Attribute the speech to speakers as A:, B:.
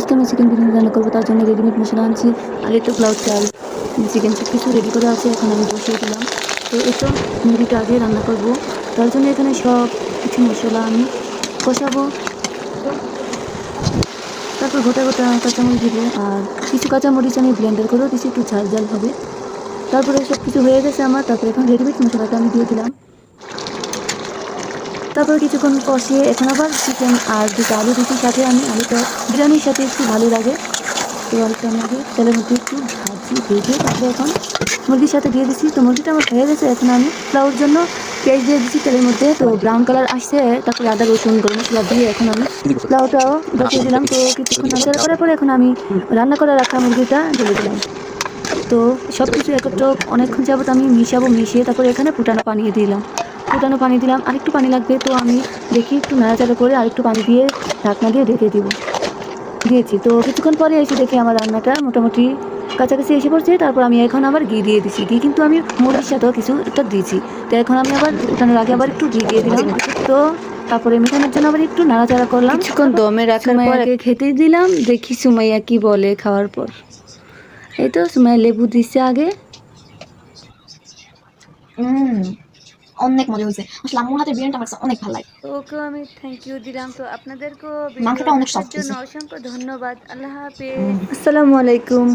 A: আজকে আমি চিকেন বিরিয়ানি রান্না করবো, তার জন্য রেডিমেড মশলা আনছি। আর এই তো পোলাও চাল, চিকেন সব কিছু রেডি করে আছে, এখন আমি বসিয়ে দিলাম। তো এই তো মুরগিটা আজকে রান্না করব, তার জন্য এখানে সব কিছু মশলা আমি কষাবো। তারপর গোটা গোটা কাঁচামরিচ দিব, আর কিছু কাঁচামরিচ আমি ব্লেন্ডার করেও দিচ্ছি, একটু ঝাল ঝাল হবে। তারপরে সব কিছু হয়ে গেছে আমার। তারপরে এখন রেডিমেড মশলাটা আমি দিয়ে দিলাম। তারপরে কিছুক্ষণ কষিয়ে এখন আবার চিকেন আর দুটো আলু দিচ্ছি সাথে। আমি আলুটা বিরিয়ানির সাথে একটু ভালো লাগে, তো আলুটা আমি আগে তেলের মধ্যে একটু ভেজে তারপরে এখন মুরগির সাথে দিয়ে দিচ্ছি। তো মুরগিটা আমার হয়ে গেছে। এখন আমি পোলাওর জন্য পেঁয়াজ দিয়ে দিচ্ছি তেলের মধ্যে, তো ব্রাউন কালার আসছে। তারপরে আদা রসুন গরম মশলা দিয়ে এখন আমি পোলাওটাও বসিয়ে দিলাম। তো কিছুক্ষণ নাড়াচাড়া করার পরে এখন আমি রান্না করে রাখা মুরগিটা ঢেলে দিলাম। তো সব কিছু একত্র অনেকক্ষণ যাবত আমি মিশিয়ে তারপরে এখানে ফুটানো পানি দিলাম। আরেকটু পানি লাগবে, তো আমি দেখি একটু নাড়াচাড়া করে আরেকটু পানি দিয়ে ঢাকনা দিয়ে ঢেকে দিয়েছি। তো কিছুক্ষণ পরে এসে দেখি আমার রান্নাটা মোটামুটি কাছাকাছি এসে পড়ছে। তারপর আমি এখন আবার ঘি দিয়ে দিছি। ঘি কিন্তু আমি মুরগির সাথেও কিছু একটা দিয়েছি। তো এখন আমি আবার উঠানোর আগে আবার একটু ঘি দিয়ে দিলাম। তো তারপরে মেশানোর জন্য আবার একটু নাড়াচাড়া করলাম। কিছুক্ষণ দমে রাখার পর খেতে দিলাম। দেখি সুমাইয়া কি বলে খাওয়ার পর। এই তো সুমাইয়া লেবু দিচ্ছে আগে।
B: অনেক মজা হয়েছে আসলে। আম্মুর হাতের বিরিয়ানিটা আমার কাছে অনেক ভালো লাগে।
A: ওকেও আমি থ্যাংক ইউ দিলাম। তো আপনাদেরকেও
B: মাংসটা অনেক
A: ভিডিওর
B: সফট
A: জন্য
B: হয়েছে।
A: অসংখ্য ধন্যবাদ। আল্লাহ হাফেজ, আসসালামু আলাইকুম।